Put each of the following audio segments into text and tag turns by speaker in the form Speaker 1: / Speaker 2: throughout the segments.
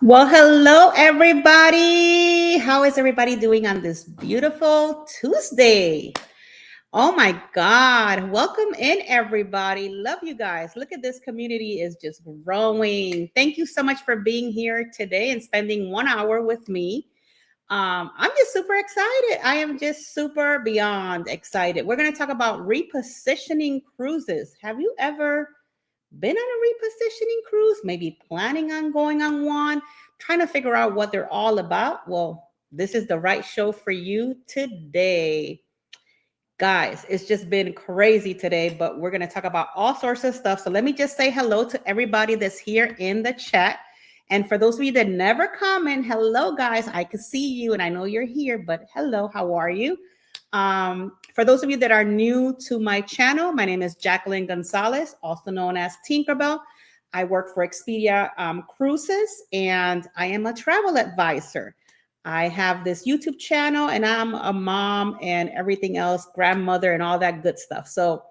Speaker 1: Well, hello, everybody. How is everybody doing on this beautiful Tuesday? Oh my God. Welcome in, everybody. Love you guys. Look at this community is just growing. Thank you so much for being here today and spending 1 hour with me. I'm just super excited. I am just super beyond excited. We're going to talk about repositioning cruises. Have you ever been on a repositioning cruise, maybe planning on going on one, trying to figure out what they're all about? Well, this is the right show for you today. Guys, it's just been crazy today, but we're going to talk about all sorts of stuff. So let me just say hello to everybody that's here in the chat. And for those of you that never comment, hello, guys. I can see you and I know you're here, but hello, how are you? For those of you that are new to my channel, my name is Jacqueline Gonzalez, also known as Tinkerbell. I work for Expedia Cruises, and I am a travel advisor. I have this YouTube channel, and I'm a mom and everything else, grandmother, and all that good stuff. So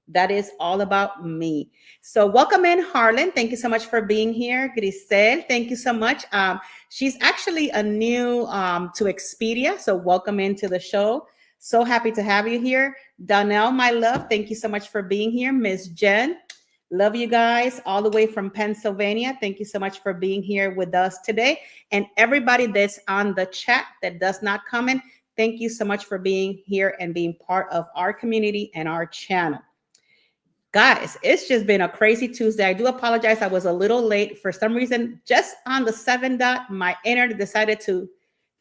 Speaker 1: that is all about me. So welcome in, Harlan. Thank you so much for being here. Grisel, thank you so much. She's actually a new to Expedia, so welcome into the show. So happy to have you here. Donnell, my love, thank you so much for being here. Miss Jen, love you guys all the way from Pennsylvania. Thank you so much for being here with us today. And everybody that's on the chat that does not comment, thank you so much for being here and being part of our community and our channel. Guys, it's just been a crazy Tuesday. I do apologize. I was a little late. For some reason, just on the 7 dot, my internet decided to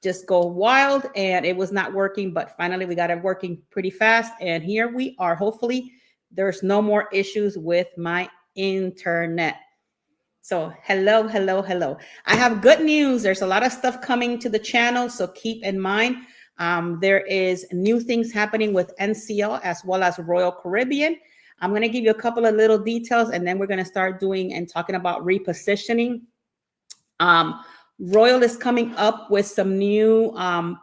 Speaker 1: just go wild and it was not working. But finally, we got it working pretty fast. And here we are. Hopefully, there's no more issues with my internet. So hello, hello, hello. I have good news. There's a lot of stuff coming to the channel. So keep in mind, there is new things happening with NCL as well as Royal Caribbean. I'm going to give you a couple of little details and then we're going to start doing and talking about repositioning. Royal is coming up with some new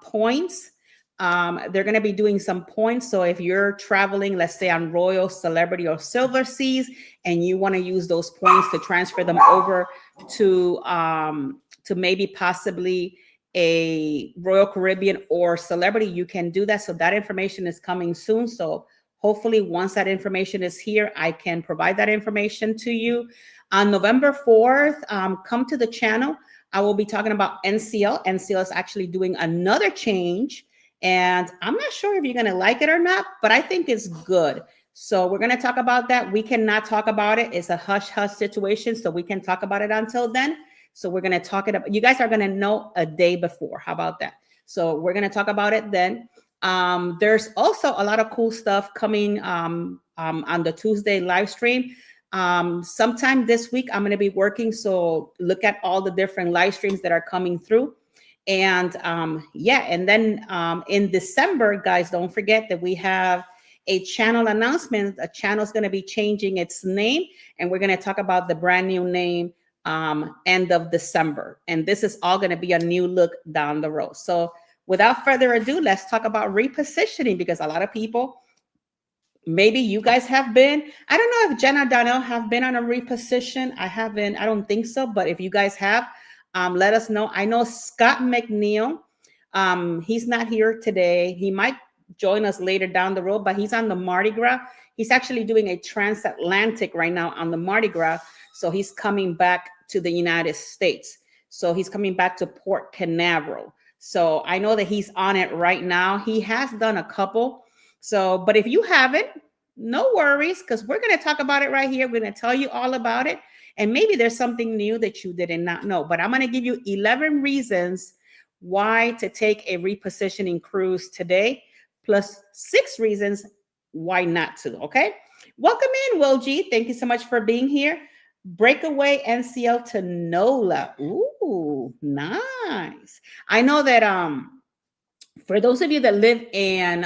Speaker 1: points. They're going to be doing some points. So if you're traveling, let's say on Royal, Celebrity, or Silver Seas, and you want to use those points to transfer them over to maybe possibly a Royal Caribbean or Celebrity, you can do that. So that information is coming soon. So hopefully once that information is here, I can provide that information to you. On November 4th, come to the channel. I will be talking about NCL. NCL is actually doing another change. And I'm not sure if you're going to like it or not, but I think it's good. So we're going to talk about that. We cannot talk about it. It's a hush-hush situation, so we can talk about it until then. So we're going to talk it up. You guys are going to know a day before. How about that? So we're going to talk about it then. There's also a lot of cool stuff coming on the Tuesday live stream. Sometime this week, I'm going to be working. So look at all the different live streams that are coming through. And yeah, and then in December, guys, don't forget that we have a channel announcement. A channel is going to be changing its name, and we're going to talk about the brand new name end of December. And this is all going to be a new look down the road. So without further ado, let's talk about repositioning, because a lot of people, maybe you guys have been. I don't know if Jenna Donnell have been on a reposition. I haven't. I don't think so. But if you guys have, let us know. I know Scott McNeil. He's not here today. He might join us later down the road, but he's on the Mardi Gras. He's actually doing a transatlantic right now on the Mardi Gras. So he's coming back to the United States. So he's coming back to Port Canaveral. So I know that he's on it right now. He has done a couple. So, but if you haven't, no worries, because we're going to talk about it right here. We're going to tell you all about it. And maybe there's something new that you did not know. But I'm going to give you 11 reasons why to take a repositioning cruise today, plus 6 reasons why not to. Okay. Welcome in, Will G. Thank you so much for being here. Breakaway NCL to NOLA. Ooh, nice. I know that for those of you that live in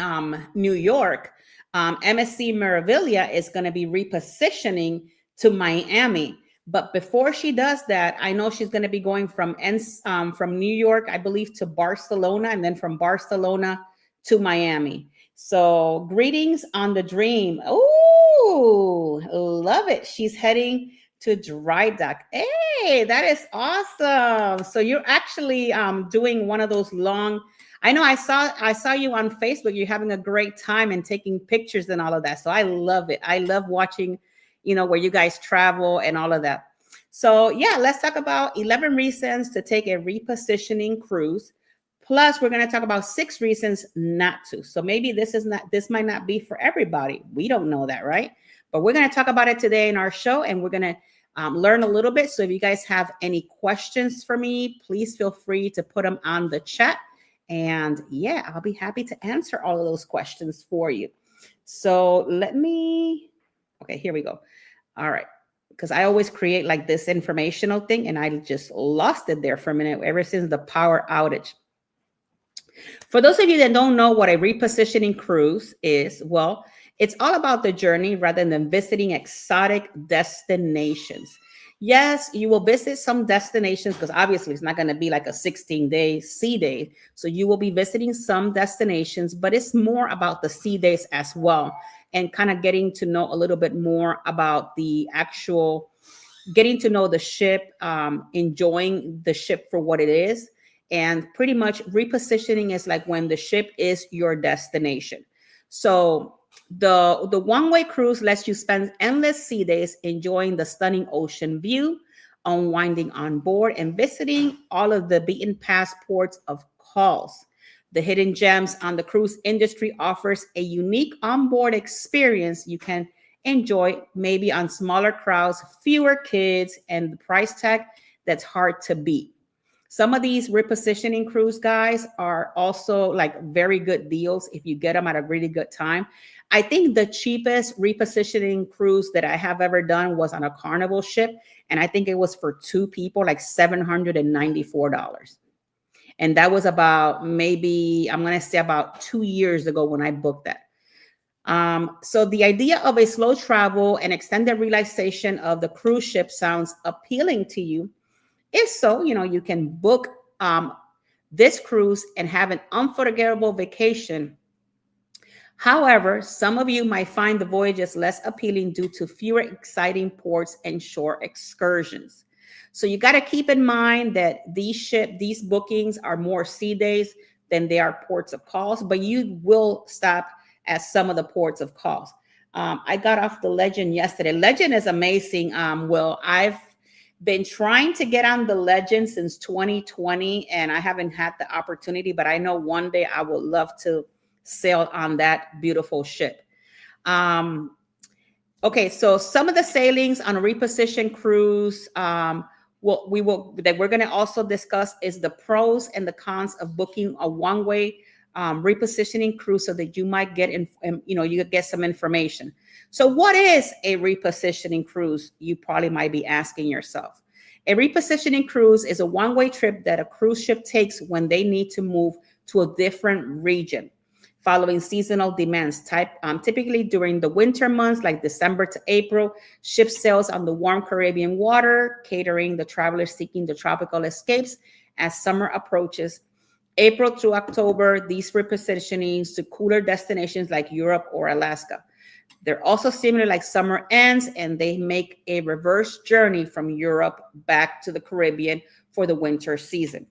Speaker 1: New York, MSC Meraviglia is going to be repositioning to Miami. But before she does that, I know she's going to be going from New York, I believe, to Barcelona, and then from Barcelona to Miami. So greetings on the Dream. Oh, love it. She's heading to dry dock. Hey, Hey, that is awesome. So you're actually doing one of those long. I know I saw you on Facebook. You're having a great time and taking pictures and all of that. So I love it. I love watching, where you guys travel and all of that. So yeah, let's talk about 11 reasons to take a repositioning cruise. Plus, we're going to talk about 6 reasons not to. So maybe this might not be for everybody. We don't know that, right? But we're going to talk about it today in our show, and we're going to learn a little bit. So if you guys have any questions for me, please feel free to put them on the chat. And yeah, I'll be happy to answer all of those questions for you. So okay, here we go. All right. Because I always create like this informational thing, and I just lost it there for a minute ever since the power outage. For those of you that don't know what a repositioning cruise is, well, it's all about the journey rather than visiting exotic destinations. Yes, you will visit some destinations because obviously it's not going to be like a 16-day sea day. So you will be visiting some destinations, but it's more about the sea days as well, and kind of getting to know a little bit more about the actual, getting to know the ship, enjoying the ship for what it is. And pretty much repositioning is like when the ship is your destination. So the one-way cruise lets you spend endless sea days enjoying the stunning ocean view, unwinding on board, and visiting all of the beaten path ports of calls. The hidden gems on the cruise industry offers a unique onboard experience you can enjoy maybe on smaller crowds, fewer kids, and the price tag that's hard to beat. Some of these repositioning cruise guys are also like very good deals if you get them at a really good time. I think the cheapest repositioning cruise that I have ever done was on a Carnival ship, and I think it was for 2 people, like $794. And that was about, maybe, I'm going to say about 2 years ago when I booked that. So the idea of a slow travel and extended relaxation of the cruise ship sounds appealing to you. If so, you can book this cruise and have an unforgettable vacation. However, some of you might find the voyages less appealing due to fewer exciting ports and shore excursions. So you got to keep in mind that these bookings are more sea days than they are ports of calls, but you will stop at some of the ports of calls. I got off the Legend yesterday. Legend is amazing. Well, I've been trying to get on the Legend since 2020, and I haven't had the opportunity, but I know one day I would love to sail on that beautiful ship. Okay, so some of the sailings on a reposition cruise, that we're going to also discuss is the pros and the cons of booking a one-way repositioning cruise, so that you might get you get some information. So what is a repositioning cruise? You probably might be asking yourself. A repositioning cruise is a one-way trip that a cruise ship takes when they need to move to a different region following seasonal demands. Typically during the winter months like December to April, ship sails on the warm Caribbean water, catering the travelers seeking the tropical escapes. As summer approaches, April through October, these repositionings to cooler destinations like Europe or Alaska. They're also similar like summer ends, and they make a reverse journey from Europe back to the Caribbean for the winter season.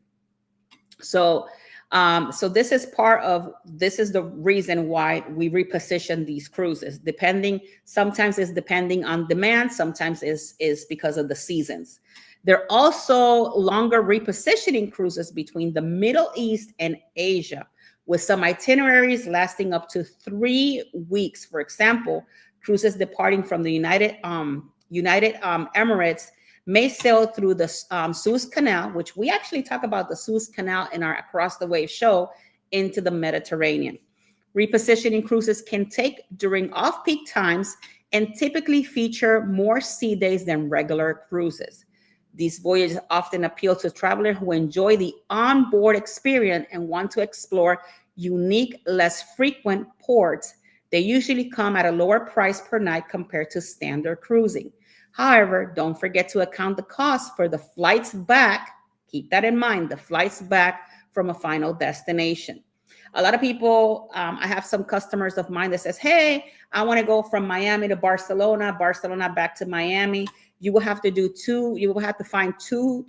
Speaker 1: So this is the reason why we reposition these cruises. Sometimes it's depending on demand, sometimes is because of the seasons. There are also longer repositioning cruises between the Middle East and Asia, with some itineraries lasting up to 3 weeks. For example, cruises departing from the United Emirates may sail through the Suez Canal, which we actually talk about the Suez Canal in our Across the Wave show, into the Mediterranean. Repositioning cruises can take during off-peak times and typically feature more sea days than regular cruises. These voyages often appeal to travelers who enjoy the onboard experience and want to explore unique, less frequent ports. They usually come at a lower price per night compared to standard cruising. However, don't forget to account the cost for the flights back. Keep that in mind, the flights back from a final destination. A lot of people, I have some customers of mine that says, hey, I want to go from Miami to Barcelona, Barcelona back to Miami. You will have to do you will have to find two,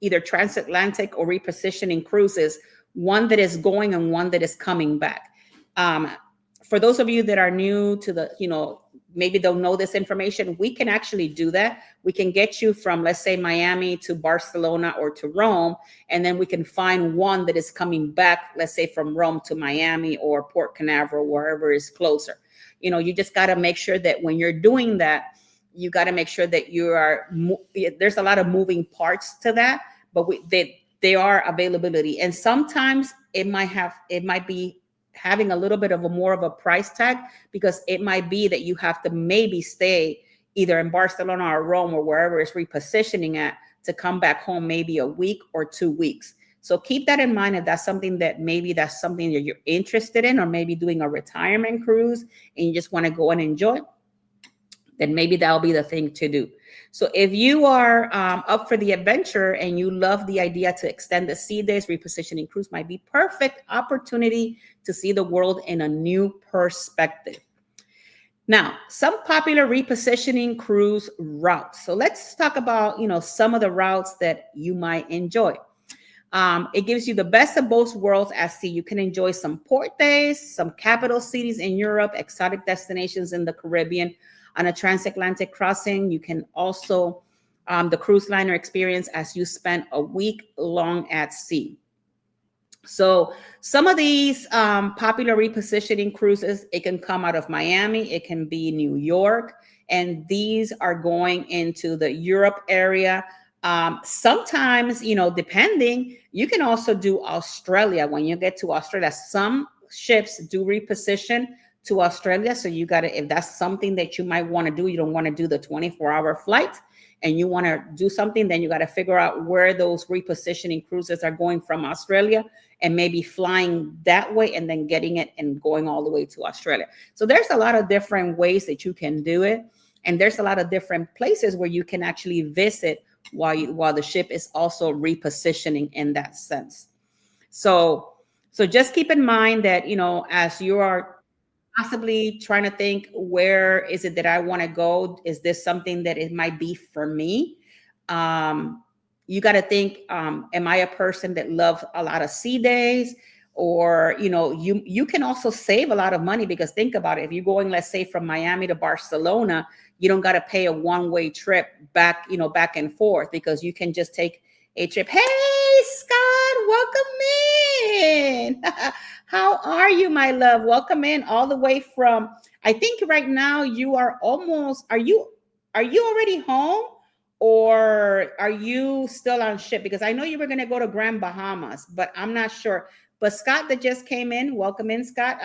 Speaker 1: either transatlantic or repositioning cruises, one that is going and one that is coming back. For those of you that are new to the, maybe don't know this information, we can actually do that. We can get you from, let's say, Miami to Barcelona or to Rome, and then we can find one that is coming back, let's say, from Rome to Miami or Port Canaveral, wherever is closer. You just got to make sure that when you're doing that, you got to make sure that there's a lot of moving parts to that, but they are availability. And sometimes it might be having a little bit of more of a price tag, because it might be that you have to maybe stay either in Barcelona or Rome or wherever it's repositioning at to come back home maybe a week or 2 weeks. So keep that in mind if that's something that you're interested in, or maybe doing a retirement cruise and you just want to go and enjoy, then maybe that'll be the thing to do. So if you are up for the adventure and you love the idea to extend the sea days, Repositioning Cruise might be perfect opportunity to see the world in a new perspective. Now, some popular repositioning cruise routes. So let's talk about, some of the routes that you might enjoy. It gives you the best of both worlds at sea. You can enjoy some port days, some capital cities in Europe, exotic destinations in the Caribbean. On a transatlantic crossing, you can also the cruise liner experience as you spend a week long at sea. So some of these popular repositioning cruises, it can come out of Miami, it can be New York, and these are going into the Europe area. Sometimes, depending, you can also do Australia. When you get to Australia, some ships do reposition to Australia. So you got to, if that's something that you might want to do, you don't want to do the 24-hour flight and you want to do something, then you got to figure out where those repositioning cruises are going from Australia and maybe flying that way and then getting it and going all the way to Australia. So there's a lot of different ways that you can do it. And there's a lot of different places where you can actually visit while the ship is also repositioning in that sense. So just keep in mind that, as you are possibly trying to think, where is it that I want to go? Is this something that it might be for me? You got to think, am I a person that loves a lot of sea days? Or, you can also save a lot of money, because think about it. If you're going, let's say, from Miami to Barcelona, you don't got to pay a one-way trip back, back and forth, because you can just take a trip. Hey, Scott, welcome in. How are you, my love? Welcome in all the way from, I think right now you are almost, are you already home, or are you still on ship? Because I know you were going to go to Grand Bahamas, but I'm not sure. But Scott that just came in, welcome in, Scott.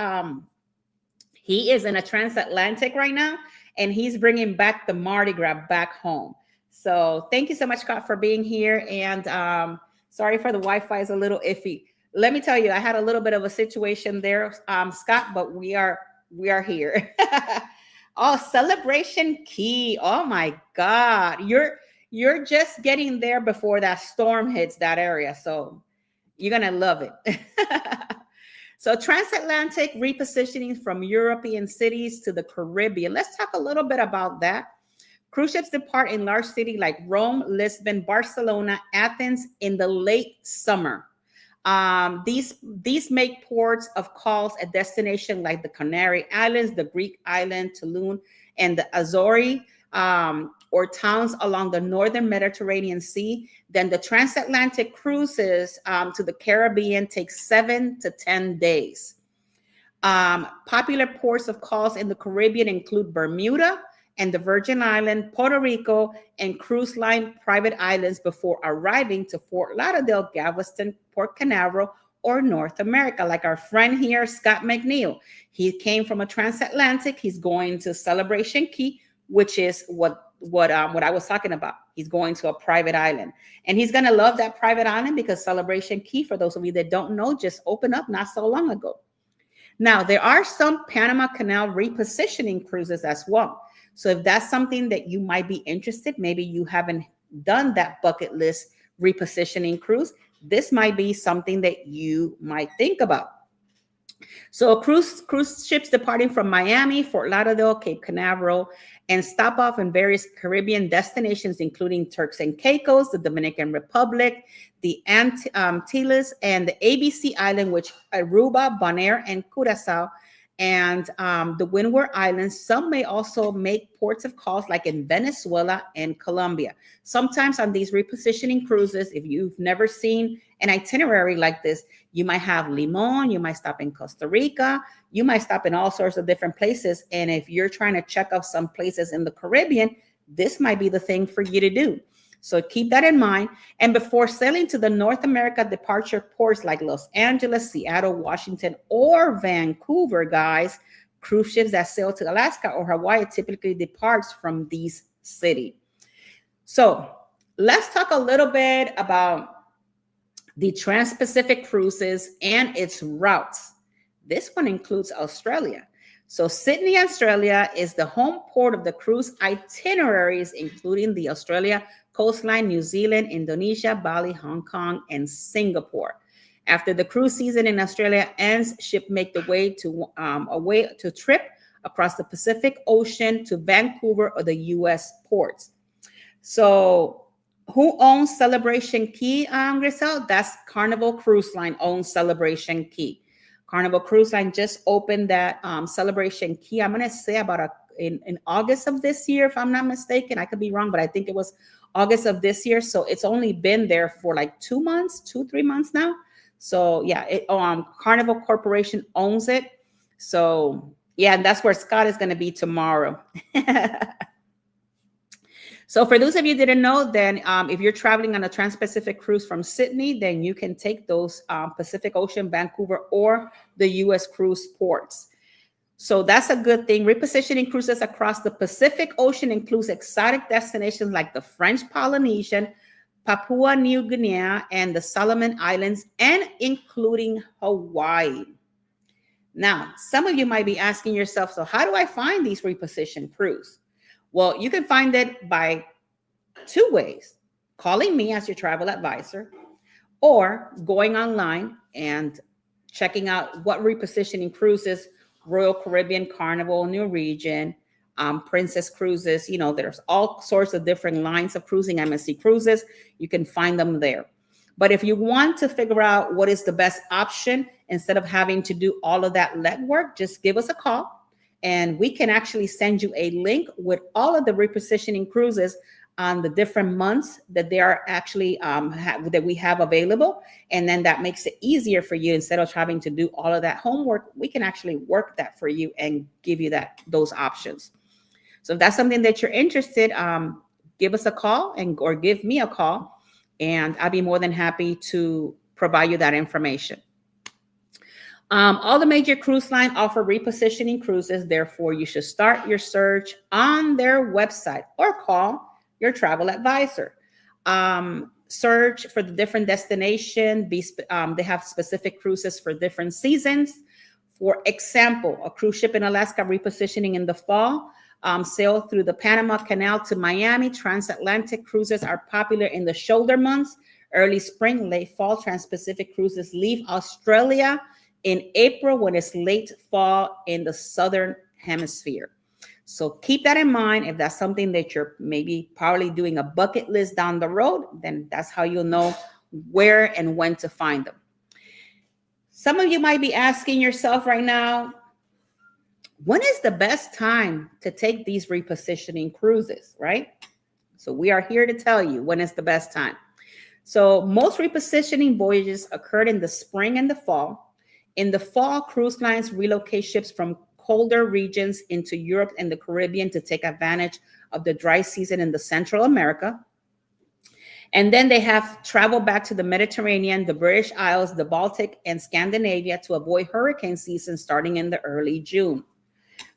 Speaker 1: He is in a transatlantic right now, and he's bringing back the Mardi Gras back home. So thank you so much, Scott, for being here. And sorry for the Wi-Fi is a little iffy. Let me tell you, I had a little bit of a situation there, Scott, but we are here. Oh, Celebration Key. Oh my God. You're just getting there before that storm hits that area. So you're going to love it. So transatlantic repositioning from European cities to the Caribbean. Let's talk a little bit about that. Cruise ships depart in large cities like Rome, Lisbon, Barcelona, Athens in the late summer. These make ports of calls at destination like the Canary Islands, the Greek island, Toulon, and the Azores, or towns along the northern Mediterranean Sea. Then the transatlantic cruises to the Caribbean take 7 to 10 days. Popular ports of calls in the Caribbean include Bermuda and the Virgin Islands, Puerto Rico, and cruise line private islands before arriving to Fort Lauderdale, Galveston, Port Canaveral, or North America. Like our friend here, Scott McNeil. He came from a transatlantic. He's going to Celebration Key, which is what I was talking about. He's going to a private island, and he's going to love that private island, because Celebration Key, for those of you that don't know, just opened up not so long ago. Now, there are some Panama Canal repositioning cruises as well. So if that's something that you might be interested, maybe you haven't done that bucket list repositioning cruise, this might be something that you might think about. So cruise ships departing from Miami, Fort Lauderdale, Cape Canaveral, and stop off in various Caribbean destinations, including Turks and Caicos, the Dominican Republic, the Antilles, and the ABC Island, which Aruba, Bonaire, and Curacao, and the Windward Islands. Some may also make ports of calls like in Venezuela and Colombia. Sometimes on these repositioning cruises, if you've never seen an itinerary like this, you might have Limon, you might stop in Costa Rica, you might stop in all sorts of different places. And if you're trying to check out some places in the Caribbean, this might be the thing for you to do. So keep that in mind. And before sailing to the North America departure ports like Los Angeles, Seattle, Washington, or Vancouver, guys, cruise ships that sail to Alaska or Hawaii typically departs from these cities. So let's talk a little bit about the Trans-Pacific cruises and its routes. This one includes Australia. So Sydney, Australia is the home port of the cruise itineraries, including the Australia coastline, New Zealand, Indonesia, Bali, Hong Kong, and Singapore. After the cruise season in Australia ends, ships make the way to trip across the Pacific Ocean to Vancouver or the U.S. ports. So who owns Celebration Key, Grisel? That's Carnival Cruise Line owns Celebration Key. Carnival Cruise Line just opened that Celebration Key. I'm going to say about in August of this year, if I'm not mistaken. I could be wrong, but I think it was August of this year. So it's only been there for like 3 months now. So yeah, Carnival Corporation owns it. So yeah, and that's where Scott is going to be tomorrow. So for those of you who didn't know, then if you're traveling on a Trans-Pacific cruise from Sydney, then you can take those Pacific Ocean, Vancouver, or the U.S. cruise ports. So that's a good thing. Repositioning cruises across the Pacific Ocean includes exotic destinations like the French Polynesian, Papua New Guinea, and the Solomon Islands, and including Hawaii. Now, some of you might be asking yourself, so how do I find these repositioned cruises? Well, you can find it by 2 ways: calling me as your travel advisor, or going online and checking out what repositioning cruises, Royal Caribbean, Carnival, Norwegian, Princess Cruises, there's all sorts of different lines of cruising, MSC Cruises. You can find them there. But if you want to figure out what is the best option, instead of having to do all of that legwork, just give us a call. And we can actually send you a link with all of the repositioning cruises on the different months that they are actually that we have available. And then that makes it easier for you. Instead of having to do all of that homework, we can actually work that for you and give you those options. So if that's something that you're interested, give us a call or give me a call, and I'll be more than happy to provide you that information. All the major cruise lines offer repositioning cruises. Therefore, you should start your search on their website or call your travel advisor. Search for the different destination. They have specific cruises for different seasons. For example, a cruise ship in Alaska repositioning in the fall, sail through the Panama Canal to Miami. Transatlantic cruises are popular in the shoulder months. Early spring, late fall, Trans-Pacific cruises leave Australia in April, when it's late fall in the southern hemisphere. So keep that in mind. If that's something that you're maybe probably doing a bucket list down the road, then that's how you'll know where and when to find them. Some of you might be asking yourself right now, when is the best time to take these repositioning cruises, right? So we are here to tell you when is the best time. So most repositioning voyages occurred in the spring and the fall. In the fall, cruise lines relocate ships from colder regions into Europe and the Caribbean to take advantage of the dry season in the Central America. And then they have traveled back to the Mediterranean, the British Isles, the Baltic, and Scandinavia to avoid hurricane season starting in the early June.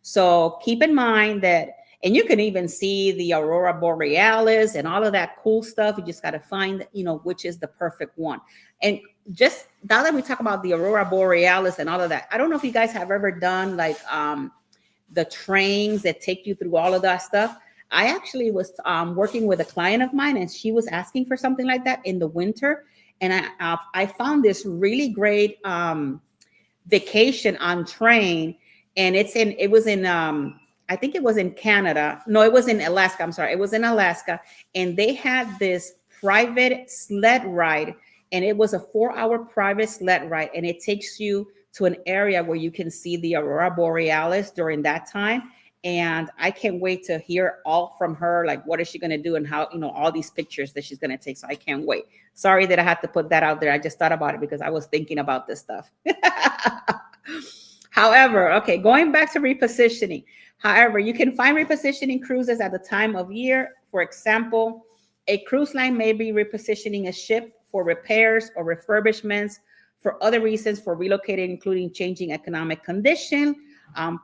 Speaker 1: So keep in mind that, and you can even see the Aurora Borealis and all of that cool stuff. You just got to find, which is the perfect one. And just now that we talk about the Aurora Borealis and all of that, I don't know if you guys have ever done like the trains that take you through all of that stuff. I actually was working with a client of mine, and she was asking for something like that in the winter. And I found this really great vacation on train, and it was in I think it was in Canada. No, it was in Alaska. I'm sorry. It was in Alaska, and they had this private sled ride, and it was a 4-hour private sled ride, and it takes you to an area where you can see the aurora borealis during that time. And I can't wait to hear all from her, like what is she going to do and how, all these pictures that she's going to take. So I can't wait. Sorry that I had to put that out there. I just thought about it because I was thinking about this stuff. However, okay, going back to repositioning. However, you can find repositioning cruises at the time of year. For example, a cruise line may be repositioning a ship for repairs or refurbishments, for other reasons, for relocating, including changing economic condition,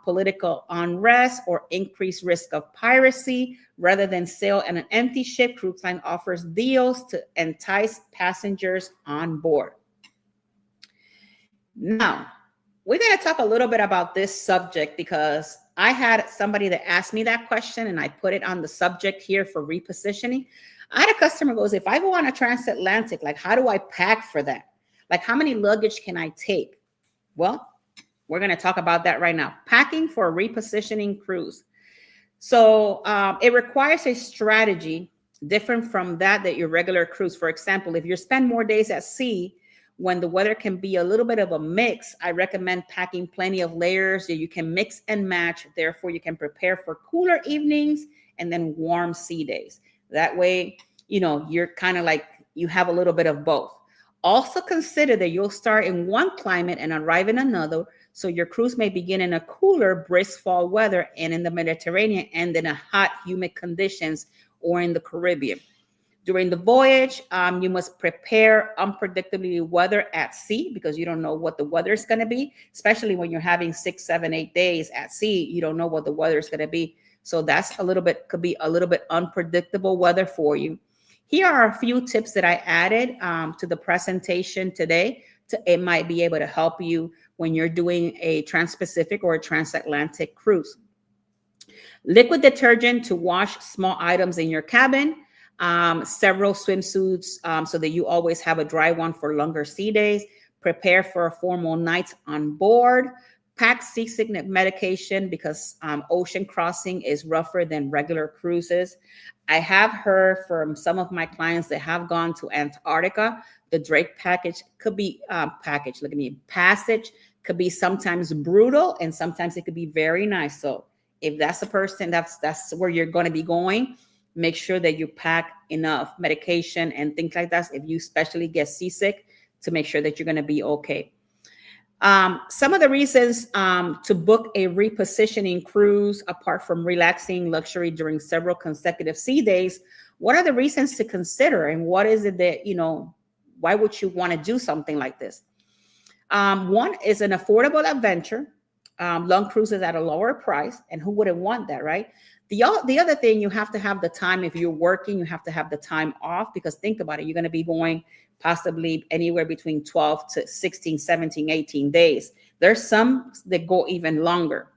Speaker 1: political unrest, or increased risk of piracy. Rather than sail on an empty ship, cruise line offers deals to entice passengers on board. Now, we're going to talk a little bit about this subject because I had somebody that asked me that question, and I put it on the subject here for repositioning. I had a customer goes, if I go on a transatlantic, like how do I pack for that? Like how many luggage can I take? Well, we're going to talk about that right now. Packing for a repositioning cruise. So it requires a strategy different from that your regular cruise. For example, if you spend more days at sea, when the weather can be a little bit of a mix, I recommend packing plenty of layers that you can mix and match. Therefore, you can prepare for cooler evenings and then warm sea days. That way, you're kind of like you have a little bit of both. Also consider that you'll start in one climate and arrive in another. So your cruise may begin in a cooler, brisk fall weather and in the Mediterranean, and then a hot, humid conditions or in the Caribbean. During the voyage, you must prepare unpredictably weather at sea because you don't know what the weather is going to be, especially when you're having 6, 7, 8 days at sea. You don't know what the weather is going to be. So that's could be a little bit unpredictable weather for you. Here are a few tips that I added to the presentation today. It might be able to help you when you're doing a trans-Pacific or a transatlantic cruise. Liquid detergent to wash small items in your cabin. Several swimsuits so that you always have a dry one for longer sea days. Prepare for a formal night on board. Pack seasickness medication because ocean crossing is rougher than regular cruises. I have heard from some of my clients that have gone to Antarctica, the Drake passage could be passage could be sometimes brutal and sometimes it could be very nice. So if that's a person, that's where you're going to be going. Make sure that you pack enough medication and things like that if you especially get seasick to make sure that you're going to be okay. Some of the reasons to book a repositioning cruise, apart from relaxing luxury during several consecutive sea days, what are the reasons to consider and what is it that, why would you want to do something like this? One is an affordable adventure. Long cruises at a lower price, and who wouldn't want that, right? The other thing, you have to have the time. If you're working, you have to have the time off because think about it. You're going to be going possibly anywhere between 12 to 16, 17, 18 days. There's some that go even longer.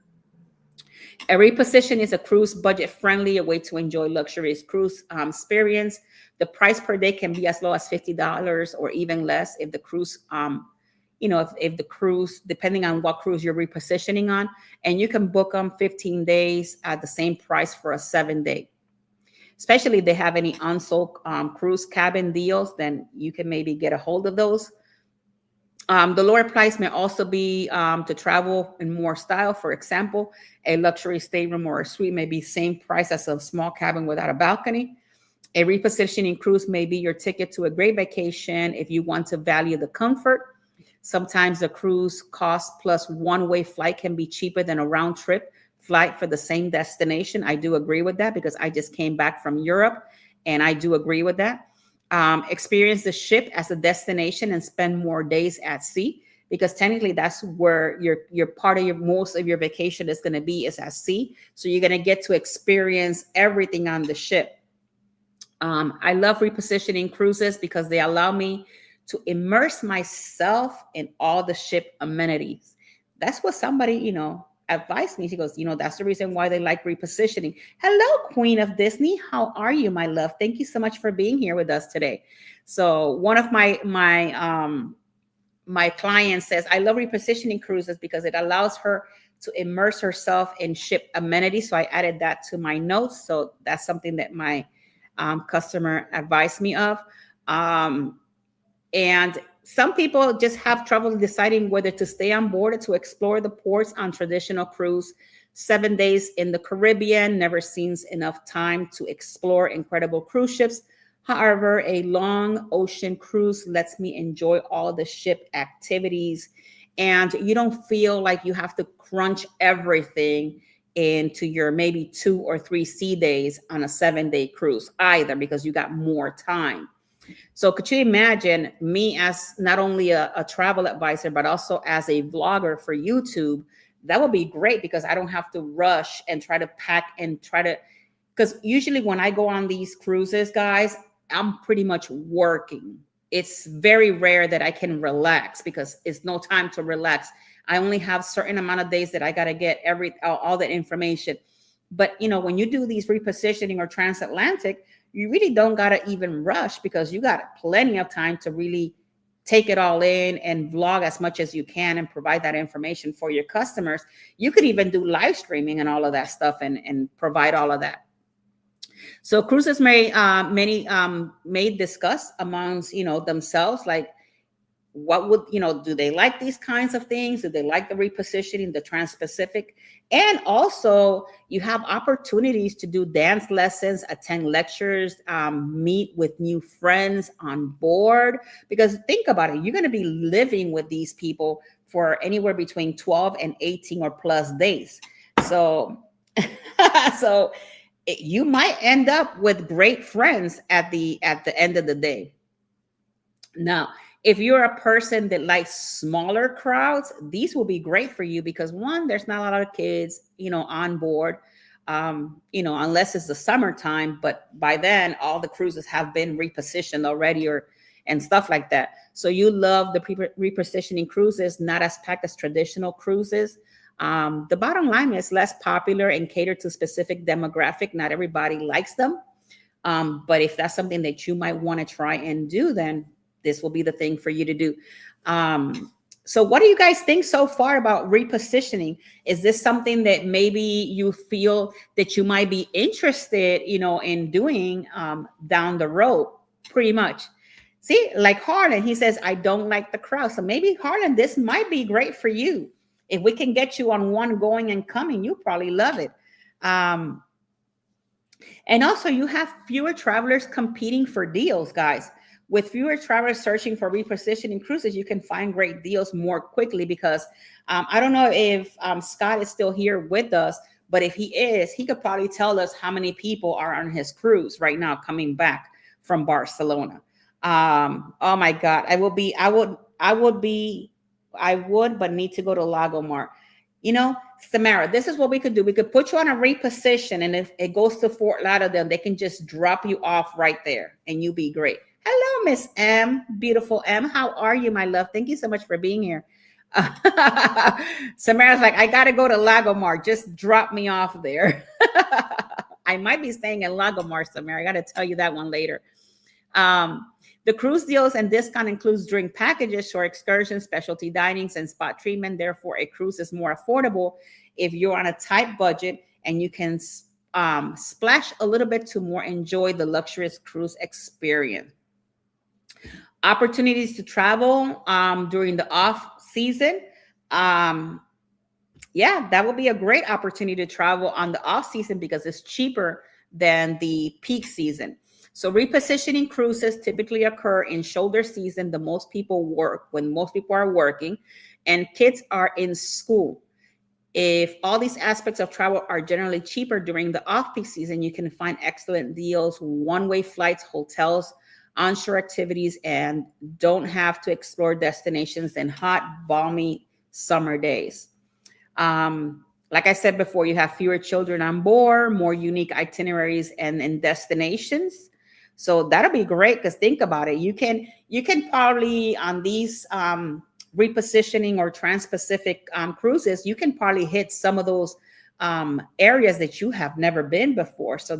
Speaker 1: A reposition is a cruise budget-friendly, a way to enjoy luxurious cruise experience. The price per day can be as low as $50 or even less if the cruise if the cruise, depending on what cruise you're repositioning on, and you can book them 15 days at the same price for a 7-day. Especially if they have any unsold cruise cabin deals, then you can maybe get a hold of those. The lower price may also be to travel in more style. For example, a luxury stateroom or a suite may be same price as a small cabin without a balcony. A repositioning cruise may be your ticket to a great vacation if you want to value the comfort. Sometimes the cruise cost plus one-way flight can be cheaper than a round trip flight for the same destination. I do agree with that because I just came back from Europe and I do agree with that. Experience the ship as a destination and spend more days at sea because technically that's where your part of most of your vacation is going to be is at sea. So you're going to get to experience everything on the ship. I love repositioning cruises because they allow me to immerse myself in all the ship amenities. That's what somebody, advised me. She goes, that's the reason why they like repositioning. Hello, Queen of Disney. How are you, my love? Thank you so much for being here with us today. So one of my my client says, I love repositioning cruises because it allows her to immerse herself in ship amenities. So I added that to my notes. So that's something that my customer advised me of. And some people just have trouble deciding whether to stay on board or to explore the ports on traditional cruise. 7 days in the Caribbean never seems enough time to explore incredible cruise ships. However, a long ocean cruise lets me enjoy all the ship activities, and you don't feel like you have to crunch everything into your maybe 2 or 3 sea days on a 7 day cruise either, because you got more time. So could you imagine me as not only a travel advisor, but also as a vlogger for YouTube? That would be great because I don't have to rush and try to pack and try to, because usually when I go on these cruises, guys, I'm pretty much working. It's very rare that I can relax because it's no time to relax. I only have certain amount of days that I got to get all the information. But, you know, when you do these repositioning or transatlantic, you really don't got to even rush because you got plenty of time to really take it all in and vlog as much as you can and provide that information for your customers. You could even do live streaming and all of that stuff and provide all of that. So cruises may discuss amongst, you know, themselves, like, what would, you know, do they like these kinds of things? Do they like the repositioning, the trans-Pacific? And also you have opportunities to do dance lessons, attend lectures, meet with new friends on board. Because think about it, you're going to be living with these people for anywhere between 12 and 18 or plus days. So, so you might end up with great friends at the end of the day. Now, if you're a person that likes smaller crowds, these will be great for you because one, there's not a lot of kids, you know, on board, you know, unless it's the summertime. But by then, all the cruises have been repositioned already, and stuff like that. So you love the repositioning cruises, not as packed as traditional cruises. The bottom line is less popular and cater to specific demographic. Not everybody likes them. But if that's something that you might want to try and do, then this will be the thing for you to do. So what do you guys think so far about repositioning? Is this something that maybe you feel that you might be interested, you know, in doing down the road? Pretty much. See, like Harlan, he says, I don't like the crowd. So maybe Harlan, this might be great for you. If we can get you on one going and coming, you probably love it. And also you have fewer travelers competing for deals, guys. With fewer travelers searching for repositioning cruises, you can find great deals more quickly because I don't know if Scott is still here with us, but if he is, he could probably tell us how many people are on his cruise right now coming back from Barcelona. Oh my God, I would, but need to go to Lagomar. You know, Samara, this is what we could do. We could put you on a reposition, and if it goes to Fort Lauderdale, they can just drop you off right there and you'll be great. Hello, Miss M, beautiful M. How are you, my love? Thank you so much for being here. Samara's like, I got to go to Lagomar. Just drop me off there. I might be staying in Lagomar, Samara. I got to tell you that one later. The cruise deals and discount includes drink packages, shore excursions, specialty dinings, and spot treatment. Therefore, a cruise is more affordable if you're on a tight budget and you can splash a little bit to more enjoy the luxurious cruise experience. Opportunities to travel during the off season. Yeah, that will be a great opportunity to travel on the off season because it's cheaper than the peak season. So repositioning cruises typically occur in shoulder season. When most people are working and kids are in school. If all these aspects of travel are generally cheaper during the off-peak season, you can find excellent deals, one-way flights, hotels, onshore activities, and don't have to explore destinations in hot, balmy summer days. Like I said before, you have fewer children on board, more unique itineraries and destinations. So that'll be great because think about it. You can probably on these repositioning or trans-Pacific cruises, you can probably hit some of those areas that you have never been before. So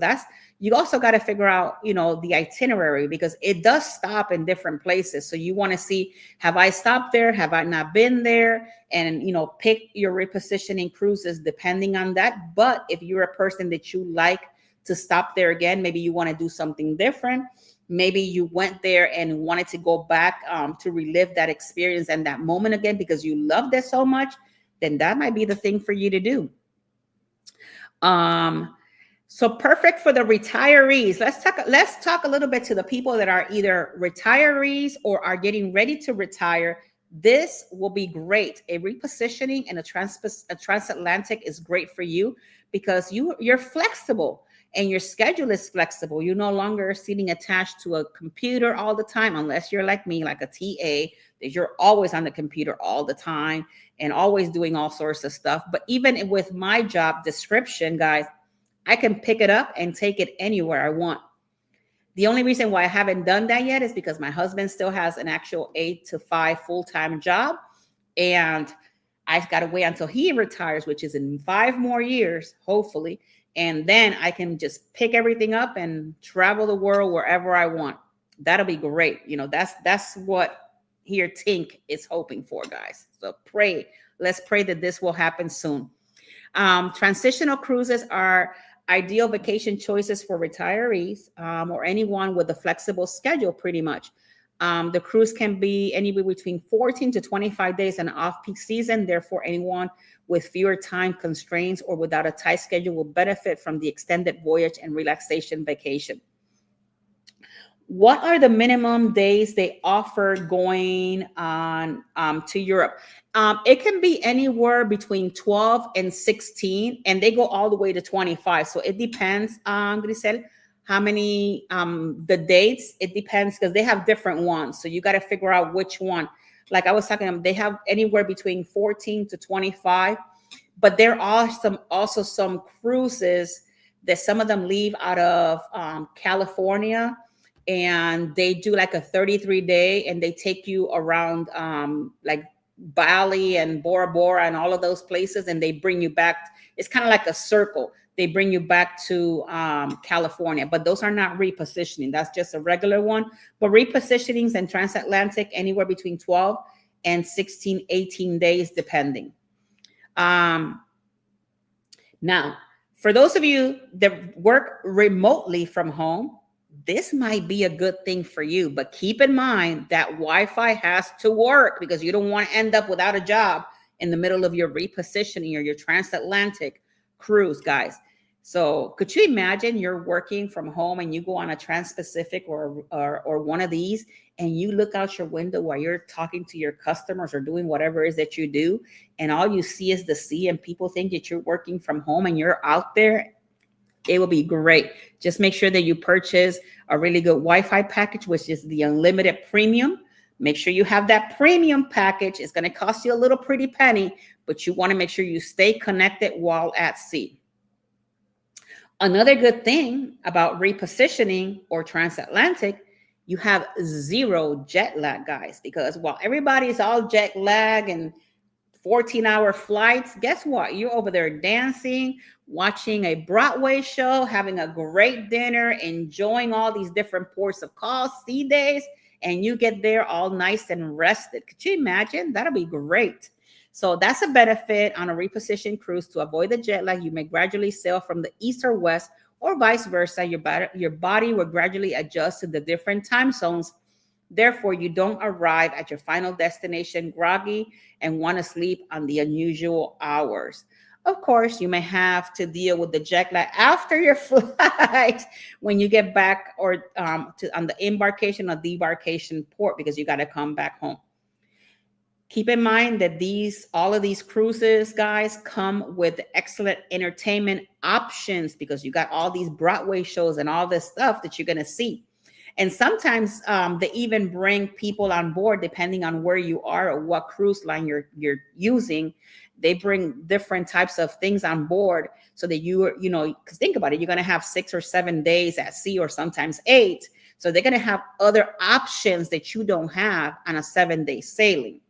Speaker 1: you also got to figure out, the itinerary, because it does stop in different places. So you want to see, have I stopped there? Have I not been there? And, pick your repositioning cruises depending on that. But if you're a person that you like to stop there again, maybe you want to do something different. Maybe you went there and wanted to go back to relive that experience and that moment again because you loved it so much, then that might be the thing for you to do. So perfect for the retirees. Let's talk a little bit to the people that are either retirees or are getting ready to retire. This will be great. A repositioning and a transatlantic is great for you because you're flexible and your schedule is flexible. You're no longer sitting attached to a computer all the time, unless you're like me, like a TA, that you're always on the computer all the time and always doing all sorts of stuff. But even with my job description, guys, I can pick it up and take it anywhere I want. The only reason why I haven't done that yet is because my husband still has an actual 8 to 5 full-time job. And I've got to wait until he retires, which is in 5 more years, hopefully. And then I can just pick everything up and travel the world wherever I want. That'll be great. That's what here Tink is hoping for, guys. So let's pray that this will happen soon. Transitional cruises are ideal vacation choices for retirees or anyone with a flexible schedule, pretty much. The cruise can be anywhere between 14 to 25 days in off-peak season. Therefore, anyone with fewer time constraints or without a tight schedule will benefit from the extended voyage and relaxation vacation. What are the minimum days they offer going on to Europe? It can be anywhere between 12 and 16, and they go all the way to 25. So it depends, Grisel, how many, the dates, it depends because they have different ones. So you got to figure out which one. Like I was talking about, they have anywhere between 14 to 25, but there are also some cruises that some of them leave out of California, and they do like a 33-day and they take you around like Bali and Bora Bora and all of those places, and they bring you back. It's kind of like a circle. They bring you back to California, but those are not repositioning. That's just a regular one. But repositionings and transatlantic, anywhere between 12 and 16, 18 days, depending. Now, for those of you that work remotely from home, this might be a good thing for you, but keep in mind that Wi-Fi has to work because you don't want to end up without a job in the middle of your repositioning or your transatlantic cruise, guys. So could you imagine you're working from home and you go on a Trans-Pacific or one of these and you look out your window while you're talking to your customers or doing whatever it is that you do, and all you see is the sea and people think that you're working from home and you're out there? It will be great. Just make sure that you purchase a really good Wi-Fi package, which is the unlimited premium. Make sure you have that premium package. It's going to cost you a little pretty penny, but you want to make sure you stay connected while at sea. Another good thing about repositioning or transatlantic, you have 0 jet lag, guys, because while everybody's all jet lag and 14-hour flights, guess what? You're over there dancing, watching a Broadway show, having a great dinner, enjoying all these different ports of call, sea days, and you get there all nice and rested. Could you imagine? That'll be great. So that's a benefit on a reposition cruise. To avoid the jet lag, you may gradually sail from the east or west, or vice versa. Your body will gradually adjust to the different time zones. Therefore, you don't arrive at your final destination groggy and want to sleep on the unusual hours. Of course, you may have to deal with the jet lag after your flight when you get back or on the embarkation or debarkation port, because you got to come back home. Keep in mind that all of these cruises, guys, come with excellent entertainment options because you got all these Broadway shows and all this stuff that you're going to see. And sometimes they even bring people on board depending on where you are or what cruise line you're using. They bring different types of things on board so that because think about it, you're going to have 6 or 7 days at sea or sometimes 8. So they're going to have other options that you don't have on a 7-day sailing.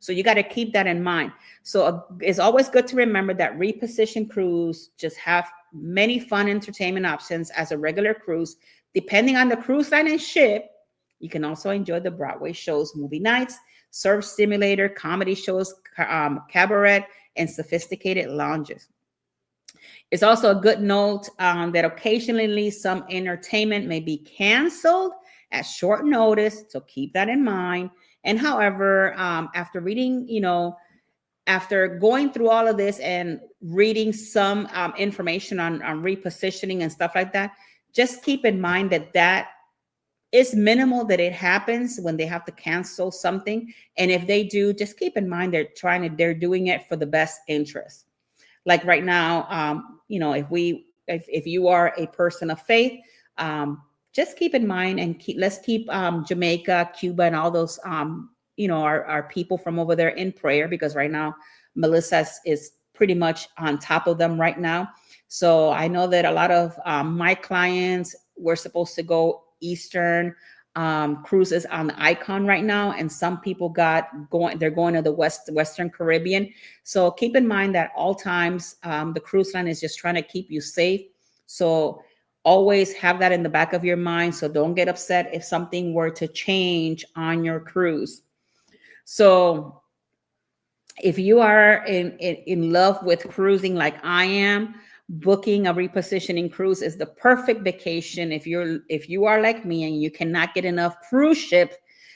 Speaker 1: So you got to keep that in mind. So it's always good to remember that Reposition Cruise just have many fun entertainment options as a regular cruise. Depending on the cruise line and ship, you can also enjoy the Broadway shows, movie nights, surf simulator, comedy shows, cabaret, and sophisticated lounges. It's also a good note that occasionally some entertainment may be canceled at short notice, so keep that in mind. And however, after reading, after going through all of this and reading some information on repositioning and stuff like that, just keep in mind that it's minimal that it happens when they have to cancel something. And if they do, just keep in mind they're doing it for the best interest. Like right now, if you are a person of faith, just keep in mind and let's keep Jamaica, Cuba, and all those our people from over there in prayer, because right now Melissa is pretty much on top of them right now. So I know that a lot of my clients were supposed to go Eastern cruises on the Icon right now, and some people they're going to the Western Caribbean. So keep in mind that all times the cruise line is just trying to keep you safe. So always have that in the back of your mind. So don't get upset if something were to change on your cruise. So if you are in love with cruising like I am, booking a Repositioning Cruise is the perfect vacation. If you are like me and you cannot get enough cruise ship,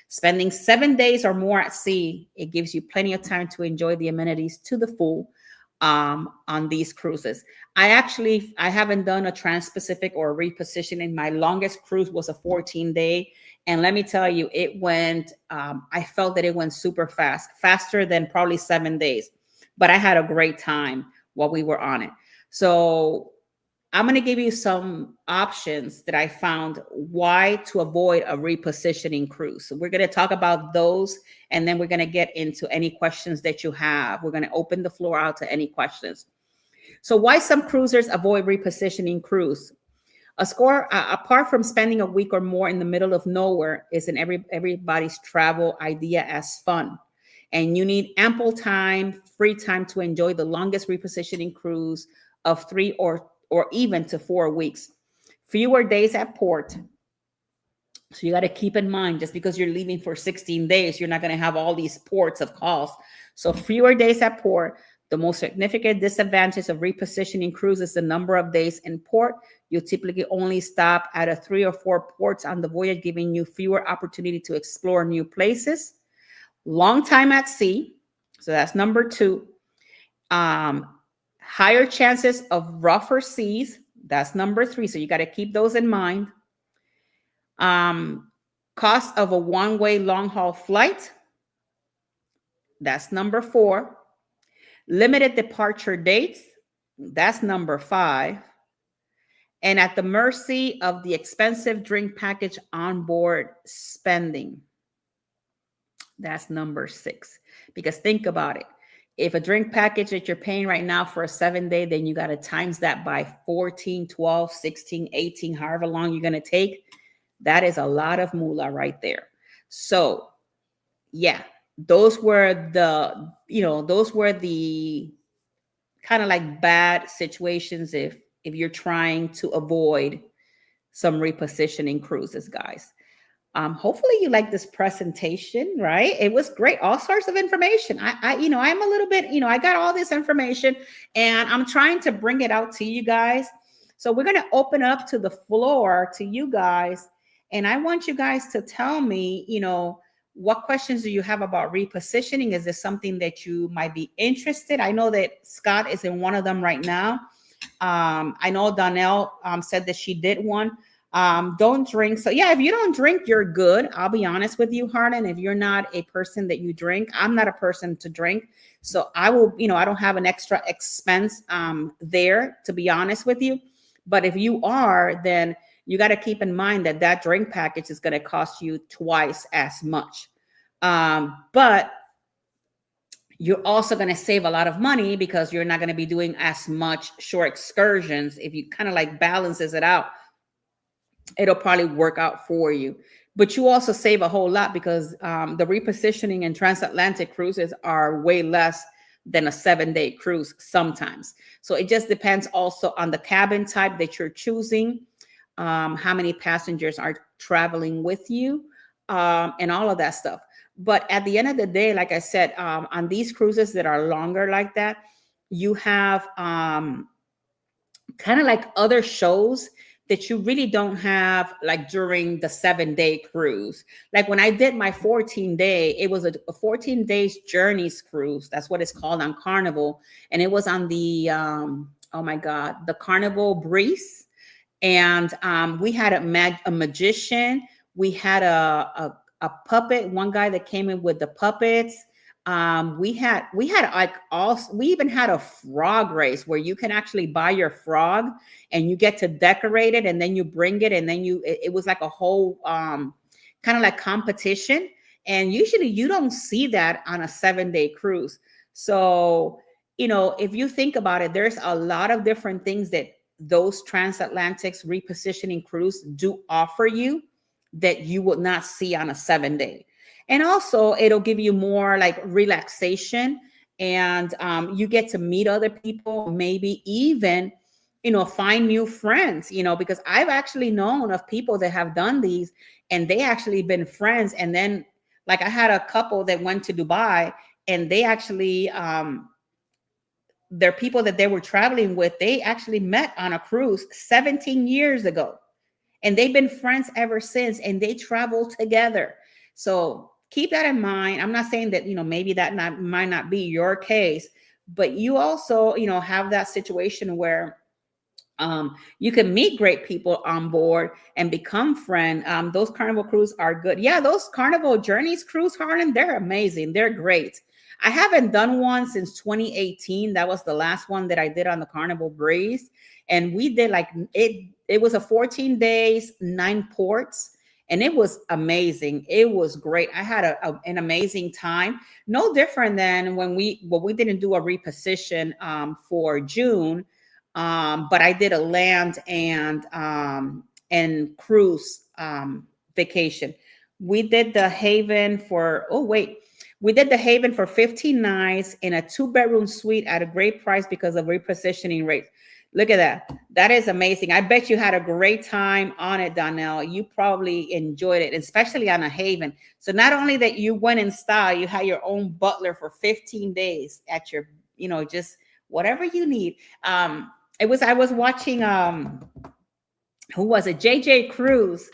Speaker 1: spending 7 days or more at sea, it gives you plenty of time to enjoy the amenities to the full on these cruises. I haven't done a Trans-Pacific or a Repositioning. My longest cruise was a 14-day. And let me tell you, I felt that it went super fast, faster than probably 7 days. But I had a great time while we were on it. So I'm going to give you some options that I found why to avoid a Repositioning cruise. So we're going to talk about those, and then we're going to get into any questions that you have. We're going to open the floor out to any questions. So why some cruisers avoid Repositioning cruise? Apart from spending a week or more in the middle of nowhere, isn't everybody's travel idea as fun. And you need ample time, free time to enjoy the longest Repositioning cruise of 3 or even to 4 weeks. Fewer days at port. So you got to keep in mind, just because you're leaving for 16 days, you're not going to have all these ports of calls. So fewer days at port. The most significant disadvantage of Repositioning cruise is the number of days in port. You typically only stop at 3 or 4 ports on the voyage, giving you fewer opportunity to explore new places. Long time at sea. So that's number 2. Higher chances of rougher seas. That's number 3. So you got to keep those in mind. Cost of a one-way long-haul flight. That's number 4. Limited departure dates. That's number 5. And at the mercy of the expensive drink package on board spending. That's number 6. Because think about it. If a drink package that you're paying right now for a 7-day, then you got to times that by 14, 12, 16, 18, however long you're going to take. That is a lot of moolah right there. So yeah, those were the kind of like bad situations if you're trying to avoid some Repositioning cruises, guys. Hopefully you like this presentation, right? It was great. All sorts of information. I'm a little bit, I got all this information and I'm trying to bring it out to you guys. So we're going to open up to the floor to you guys. And I want you guys to tell me, what questions do you have about Repositioning? Is this something that you might be interested? I know that Scott is in one of them right now. I know Donnell said that she did one. Don't drink. So yeah, if you don't drink, you're good. I'll be honest with you, Harlan. If you're not a person that you drink, I'm not a person to drink. So I will, I don't have an extra expense there, to be honest with you. But if you are, then you got to keep in mind that drink package is going to cost you twice as much. But you're also going to save a lot of money because you're not going to be doing as much short excursions if you kind of like balances it out. it'll probably work out for you. But you also save a whole lot because the repositioning and transatlantic cruises are way less than a 7-day cruise sometimes. So it just depends also on the cabin type that you're choosing, how many passengers are traveling with you, and all of that stuff. But at the end of the day, like I said, on these cruises that are longer like that, you have kind of like other shows that you really don't have like during the 7-day cruise. Like when I did my 14-day, it was a 14 days journeys cruise. That's what it's called on Carnival. And it was on the, oh my God, the Carnival Breeze. And we had a magician. We had a puppet, one guy that came in with the puppets. We had like we even had a frog race where you can actually buy your frog and you get to decorate it, and then you bring it, and then it was like a whole kind of like competition. And usually you don't see that on a 7-day cruise. So, if you think about it, there's a lot of different things that those transatlantics repositioning cruise do offer you that you would not see on a 7-day. And also it'll give you more like relaxation, and you get to meet other people, maybe even, find new friends, because I've actually known of people that have done these and they actually been friends. And then like I had a couple that went to Dubai, and they actually, their people that they were traveling with, they actually met on a cruise 17 years ago. And they've been friends ever since, and they travel together. So keep that in mind. I'm not saying that, maybe that might not be your case, but you also, have that situation where you can meet great people on board and become friends. Those Carnival cruise are good. Yeah, those Carnival Journeys cruise, Harlan, they're amazing. They're great. I haven't done one since 2018. That was the last one that I did on the Carnival Breeze. And we did like it was a 14 days, 9 ports, and it was amazing. It was great. I had an amazing time. No different than when we didn't do a reposition for June, but I did a land and cruise vacation. We did the Haven for we did the Haven for 15 nights in a 2-bedroom suite at a great price because of repositioning rates. Look at that. That is amazing. I bet you had a great time on it, Donnell. You probably enjoyed it, especially on a Haven. So not only that you went in style, you had your own butler for 15 days at your, just whatever you need. I was watching, who was it? JJ Cruise.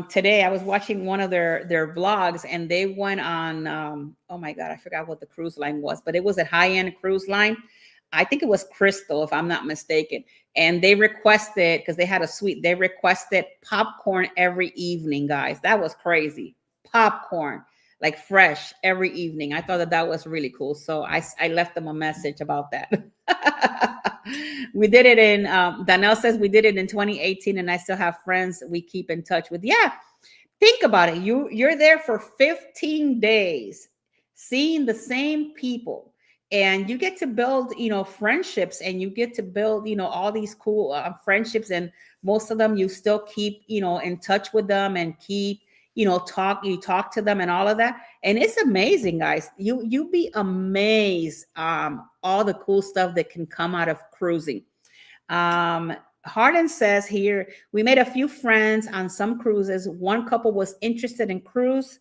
Speaker 1: Today I was watching one of their vlogs, and they went on, oh my God, I forgot what the cruise line was, but it was a high-end cruise line. I think it was Crystal, if I'm not mistaken. And they requested, because they had a suite, they requested popcorn every evening, guys. That was crazy. Popcorn, like fresh every evening. I thought that was really cool. So I left them a message about that. We did it in, Donnell says we did it in 2018, and I still have friends we keep in touch with. Yeah, think about it. You're there for 15 days, seeing the same people. And you get to build, friendships, and you get to build, all these cool friendships. And most of them you still keep, in touch with them, and keep, you talk to them and all of that. And it's amazing, guys. You be amazed all the cool stuff that can come out of cruising. Harden says here, we made a few friends on some cruises. One couple was interested in cruise.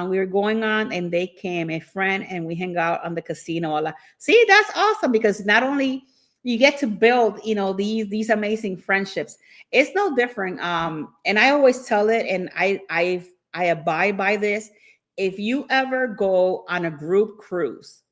Speaker 1: We were going on, and they came, a friend, and we hang out on the casino a lot. See, that's awesome, because not only you get to build, these amazing friendships. It's no different. And I always tell it, and I abide by this. If you ever go on a group cruise,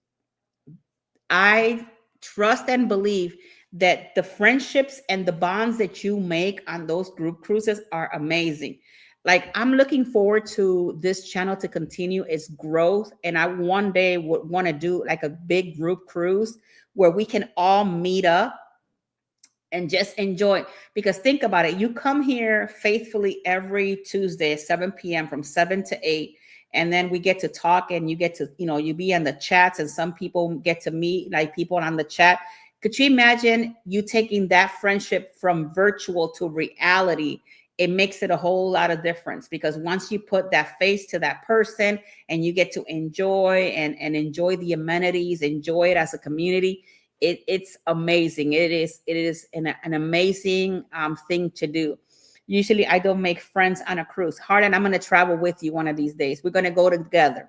Speaker 1: I trust and believe that the friendships and the bonds that you make on those group cruises are amazing. Like, I'm looking forward to this channel to continue its growth. And I one day would want to do like a big group cruise where we can all meet up and just enjoy. Because think about it. You come here faithfully every Tuesday at 7 p.m. from 7 to 8. And then we get to talk, and you get to, you be on the chats, and some people get to meet like people on the chat. Could you imagine you taking that friendship from virtual to reality it makes it a whole lot of difference, because once you put that face to that person and you get to enjoy and enjoy the amenities, enjoy it as a community, it's amazing. It is an amazing thing to do. Usually I don't make friends on a cruise. Harlan, I'm going to travel with you one of these days. We're going to go together.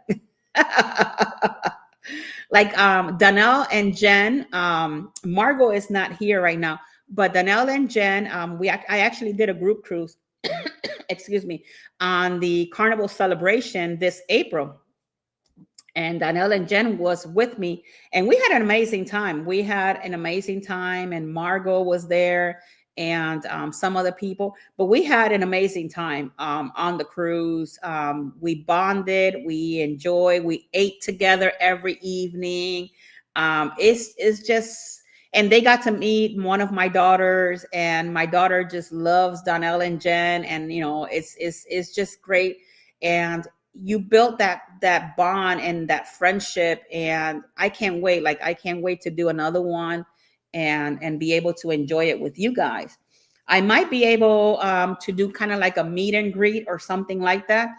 Speaker 1: Like Donnell and Jen, Margot is not here right now, but Donnell and Jen, I actually did a group cruise, excuse me, on the Carnival celebration this April. And Donnell and Jen was with me, and we had an amazing time. We had an amazing time, and Margot was there, and some other people. But we had an amazing time on the cruise. We bonded, we enjoyed, we ate together every evening. It's just, and they got to meet one of my daughters, and my daughter just loves Donnell and Jen, and it's just great. And you built that bond and that friendship, and I can't wait. Like, I can't wait to do another one and be able to enjoy it with you guys. I might be able to do kind of like a meet and greet or something like that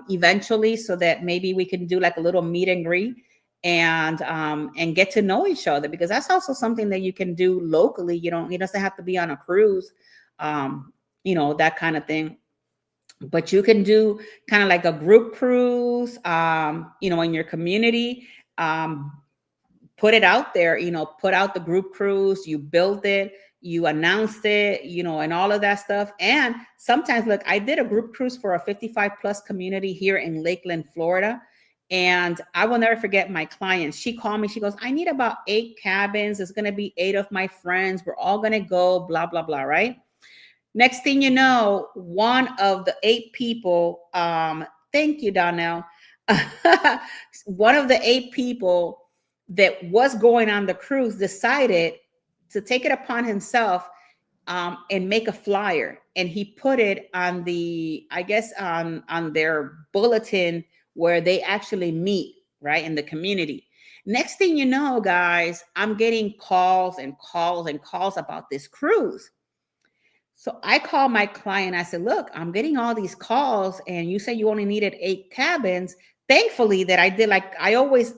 Speaker 1: eventually, so that maybe we can do like a little meet and greet and get to know each other, because that's also something that you can do locally. It doesn't have to be on a cruise, that kind of thing. But you can do kind of like a group cruise, in your community. Put it out there, put out the group cruise, you build it, you announced it, and all of that stuff. And sometimes, look, I did a group cruise for a 55 plus community here in Lakeland, Florida. And I will never forget my client. She called me, she goes, I need about 8 cabins. It's going to be 8 of my friends. We're all going to go, blah, blah, blah, right? Next thing you know, one of the 8 people, thank you, Donnell. One of the 8 people that was going on the cruise decided to take it upon himself and make a flyer. And he put it on on their bulletin where they actually meet, right, in the community. Next thing you know, guys, I'm getting calls and calls and calls about this cruise. So I called my client. I said, look, I'm getting all these calls, and you said you only needed 8 cabins. Thankfully that I always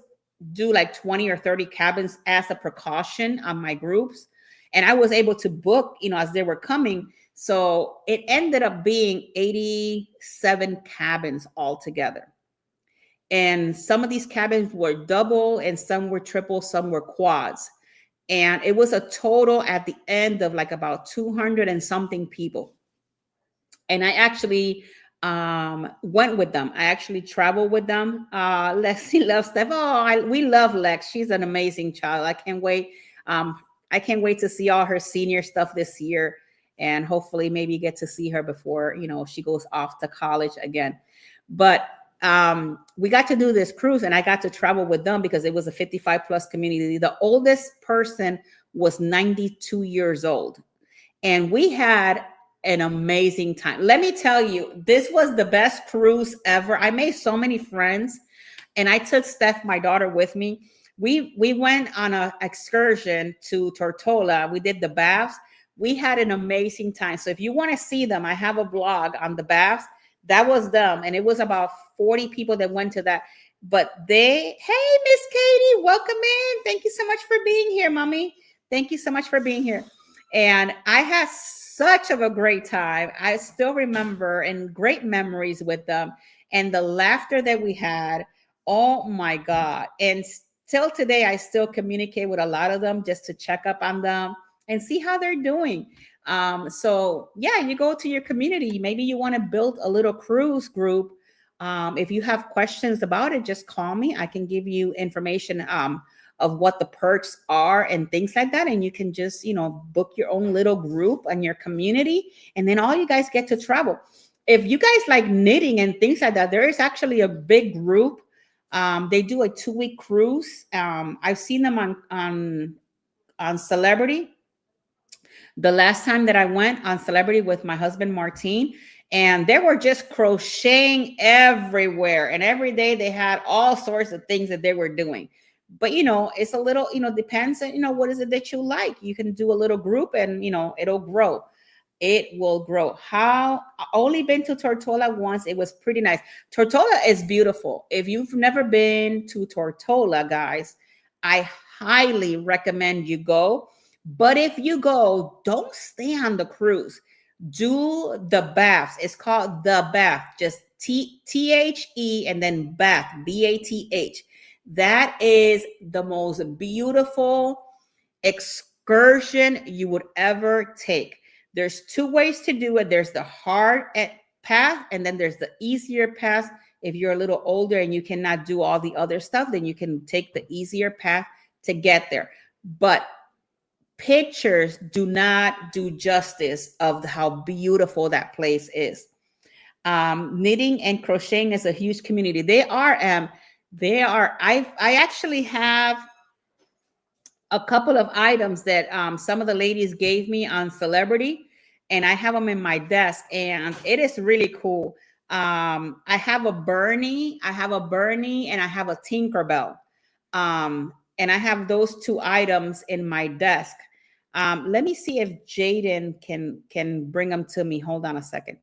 Speaker 1: do like 20 or 30 cabins as a precaution on my groups. And I was able to book, as they were coming. So it ended up being 87 cabins altogether. And some of these cabins were double, and some were triple, some were quads. And it was a total at the end of like about 200 and something people. And I actually went with them. I actually traveled with them. Lexi loves Steph. We love Lex. She's an amazing child. I can't wait. I can't wait to see all her senior stuff this year, and hopefully maybe get to see her before, she goes off to college again. But we got to do this cruise, and I got to travel with them because it was a 55 plus community. The oldest person was 92 years old, and we had an amazing time. Let me tell you, this was the best cruise ever. I made so many friends, and I took Steph, my daughter, with me. We went on an excursion to Tortola. We did the baths. We had an amazing time. So if you want to see them, I have a blog on the baths. That was them. And it was about 40 people that went to that. But hey, Miss Katie, welcome in. Thank you so much for being here, Mommy. Thank you so much for being here. And I had such of a great time. I still remember, and great memories with them, and the laughter that we had. Oh my God. And till today, I still communicate with a lot of them just to check up on them and see how they're doing. So yeah, you go to your community. Maybe you want to build a little cruise group. If you have questions about it, just call me. I can give you information of what the perks are and things like that. And you can just, book your own little group on your community, and then all you guys get to travel. If you guys like knitting and things like that, there is actually a big group. They do a 2-week cruise. I've seen them on Celebrity. The last time that I went on Celebrity with my husband, Martine, and they were just crocheting everywhere. And every day they had all sorts of things that they were doing. But, it's a little, depends on, what is it that you like. You can do a little group and, it'll grow. It will grow. How I only been to Tortola once. It was pretty nice. Tortola is beautiful. If you've never been to Tortola, guys, I highly recommend you go. But if you go, don't stay on the cruise. Do the baths. It's called the bath. Just THE and then bath, BATH. That is the most beautiful excursion you would ever take. There's two ways to do it. There's the hard path, and then there's the easier path. If you're a little older and you cannot do all the other stuff, then you can take the easier path to get there. But pictures do not do justice of how beautiful that place is. Knitting and crocheting is a huge community. I actually have a couple of items that some of the ladies gave me on Celebrity, and I have them in my desk, and it is really cool. I have a Bernie, and I have a Tinkerbell. And I have those two items in my desk. Let me see if Jaden can bring them to me. Hold on a second.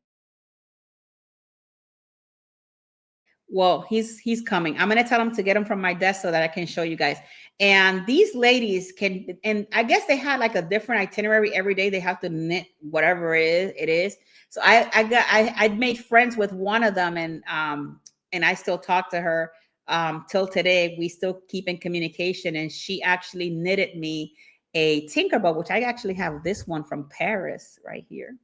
Speaker 1: Well, he's coming. I'm gonna tell him to get them from my desk so that I can show you guys. And these ladies can, and I guess they had like a different itinerary every day. They have to knit whatever it is. So I made friends with one of them, and I still talk to her till today. We still keep in communication, and she actually knitted me a Tinkerbell, which I actually have this one from Paris right here.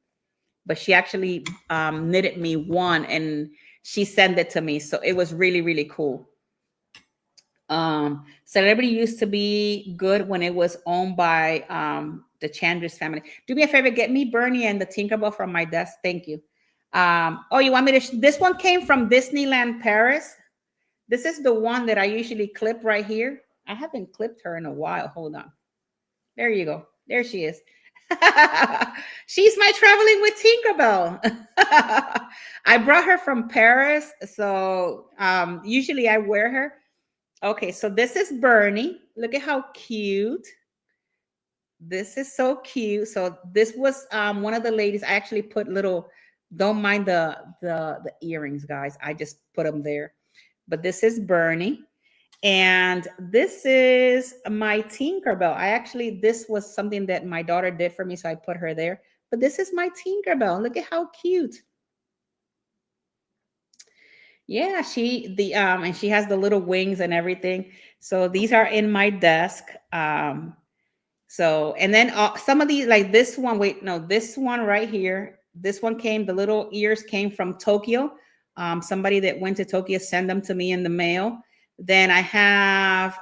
Speaker 1: But she actually knitted me one, and she sent it to me. So it was really, really cool. Celebrity used to be good when it was owned by the Chandris family. Do me a favor, get me Bernie and the Tinkerbell from my desk. Thank you. Oh, you want me to? This one came from Disneyland Paris. This is the one that I usually clip right here. I haven't clipped her in a while. Hold on. There you go. There she is. She's my traveling with Tinkerbell. I brought her from Paris, so usually I wear her. Okay, so this is Bernie. Look at how cute. This is so cute. So this was one of the ladies. I actually put little. Don't mind the earrings, guys. I just put them there. But this is Bernie. And this is my Tinkerbell. This was something that my daughter did for me, so I put her there. But this is my Tinkerbell. Look at how cute. Yeah, and she has the little wings and everything. So these are in my desk. So, and then some of these, like this one, this one right here, this one the little ears came from Tokyo. Somebody that went to Tokyo sent them to me in the mail. Then I have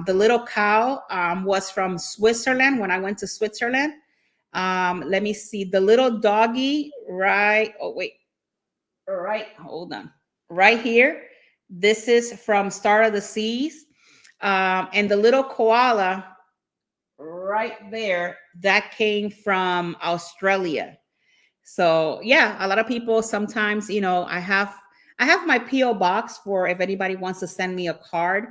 Speaker 1: the little cow was from Switzerland when I went to Switzerland. Let me see the little doggy right. Oh, wait. All right. Hold on. Right here. This is from Star of the Seas. And the little koala right there, that came from Australia. So yeah, a lot of people sometimes, I have my P.O Box for if anybody wants to send me a card.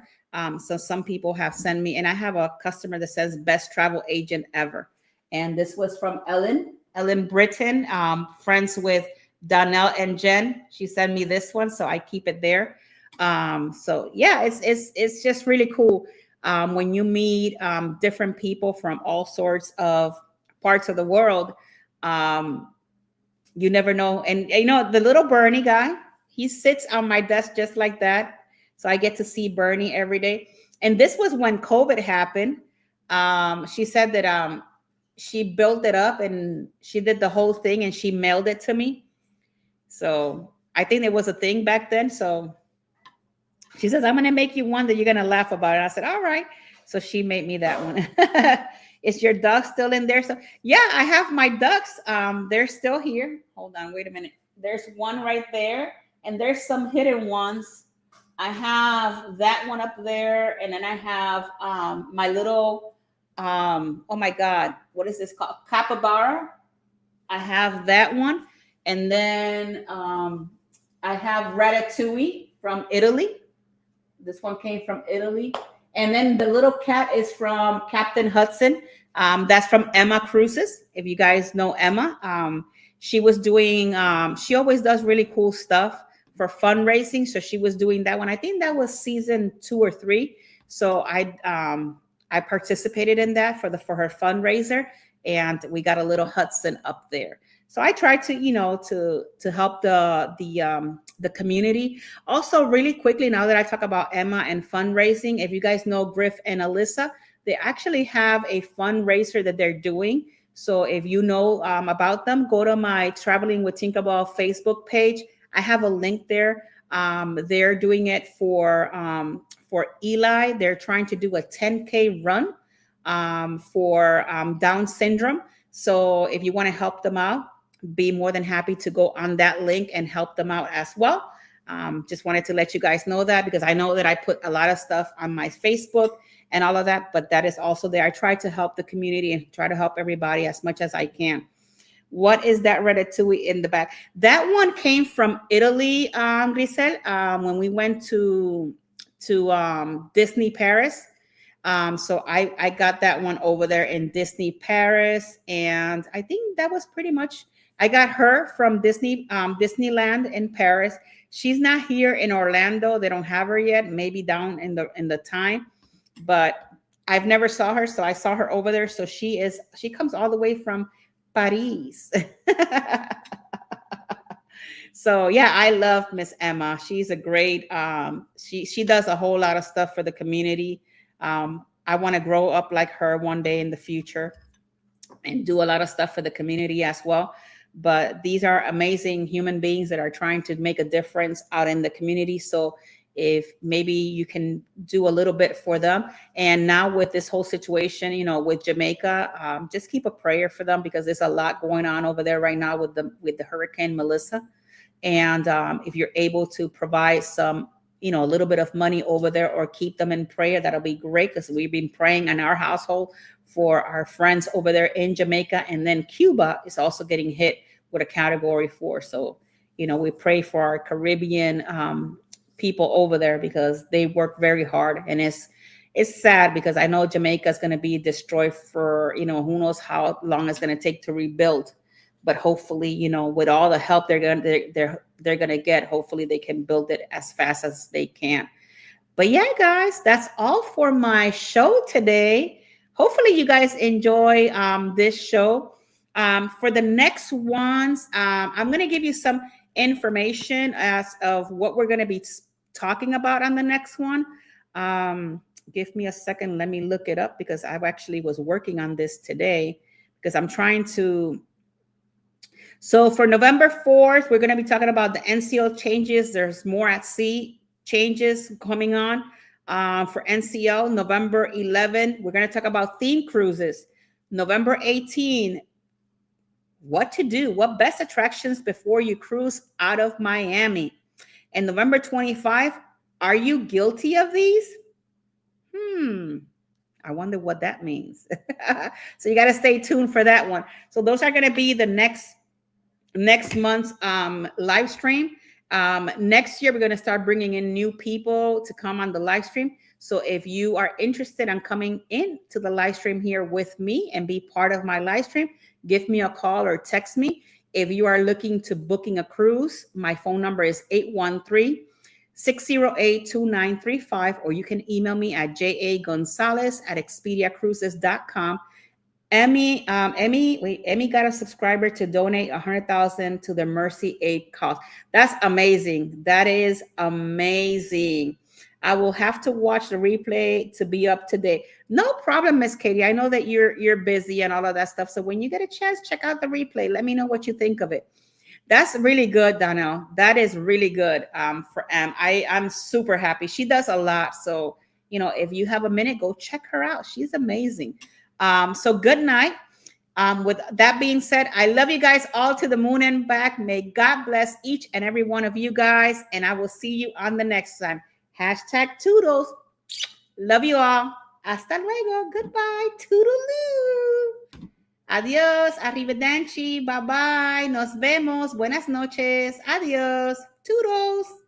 Speaker 1: So some people have sent me, and I have a customer that says best travel agent ever. And this was from Ellen Britton, friends with Donnell and Jen. She sent me this one, so I keep it there. So yeah, it's just really cool when you meet different people from all sorts of parts of the world. You never know. And the little Bernie guy, he sits on my desk just like that. So I get to see Bernie every day. And this was when COVID happened. She said that she built it up and she did the whole thing and she mailed it to me. So I think it was a thing back then. So she says, I'm going to make you one that you're going to laugh about. And I said, all right. So she made me that one. Is your duck still in there? So yeah, I have my ducks. They're still here. Hold on, wait a minute. There's one right there, and there's some hidden ones. I have that one up there, and then I have my little oh my God, what is this called? Capybara. I have that one, and then I have Ratatouille from Italy. This one came from Italy. And then the little cat is from Captain Hudson. That's from Emma Cruises. If you guys know Emma, she was doing, she always does really cool stuff for fundraising. So she was doing that one. I think that was season 2 or 3. So I participated in that for her fundraiser, and we got a little Hudson up there. So I tried to, to help the community. Also, really quickly, now that I talk about Emma and fundraising, if you guys know Griff and Alyssa, they actually have a fundraiser that they're doing. So if you know about them, go to my Traveling with Tinkerbell Facebook page. I have a link there. They're doing it for Eli. They're trying to do a 10K run for Down syndrome. So if you want to help them out, be more than happy to go on that link and help them out as well. Just wanted to let you guys know that, because I know that I put a lot of stuff on my Facebook and all of that, but that is also there. I try to help the community and try to help everybody as much as I can. What is that ratatouille in the back? That one came from Italy, Grisel, when we went to Disney Paris. So I got that one over there in Disney Paris, and I think that was pretty much. I got her from Disneyland in Paris. She's not here in Orlando. They don't have her yet. Maybe down in the time, but I've never saw her, so I saw her over there. So she comes all the way from Paris. So yeah, I love Miss Emma. She's a great. She does a whole lot of stuff for the community. I want to grow up like her one day in the future and do a lot of stuff for the community as well. But these are amazing human beings that are trying to make a difference out in the community. So if maybe you can do a little bit for them. And now with this whole situation, with Jamaica, just keep a prayer for them, because there's a lot going on over there right now with the Hurricane Melissa. And if you're able to provide some, a little bit of money over there, or keep them in prayer, that'll be great, because we've been praying in our household for our friends over there in Jamaica. And then Cuba is also getting hit with a Category 4. So, we pray for our Caribbean people over there, because they work very hard. And it's sad, because I know Jamaica is going to be destroyed for, who knows how long it's going to take to rebuild. But hopefully, with all the help they're gonna get, hopefully they can build it as fast as they can. But yeah, guys, that's all for my show today. Hopefully you guys enjoy this show. For the next ones, I'm gonna give you some information as of what we're gonna be talking about on the next one. Give me a second. Let me look it up, because I actually was working on this today, because I'm trying to. So for November 4th, we're going to be talking about the NCO changes. There's more at sea changes coming on for NCO. November 11th, we're going to talk about theme cruises. November 18th, what to do, what best attractions before you cruise out of Miami. And November 25th, are you guilty of these? I wonder what that means. So you got to stay tuned for that one. So those are going to be the next month's live stream. Next year, we're going to start bringing in new people to come on the live stream. So if you are interested in coming in to the live stream here with me and be part of my live stream, give me a call or text me. If you are looking to booking a cruise, my phone number is 813-608-2935, or you can email me at jagonzalez@expediacruises.com. Emmy got a subscriber to donate 100,000 to the Mercy Aid cause. That's amazing. That is amazing. I will have to watch the replay to be up to date. No problem, Miss Katie. I know that you're busy and all of that stuff. So when you get a chance, check out the replay. Let me know what you think of it. That's really good, Donnell. That is really good for Em. I'm super happy. She does a lot. So, if you have a minute, go check her out. She's amazing. So good night. With that being said, I love you guys all to the moon and back. May God bless each and every one of you guys. And I will see you on the next time. #Toodles. Love you all. Hasta luego. Goodbye. Toodaloo. Adiós. Arrivederci. Bye bye. Nos vemos. Buenas noches. Adiós. Toodles.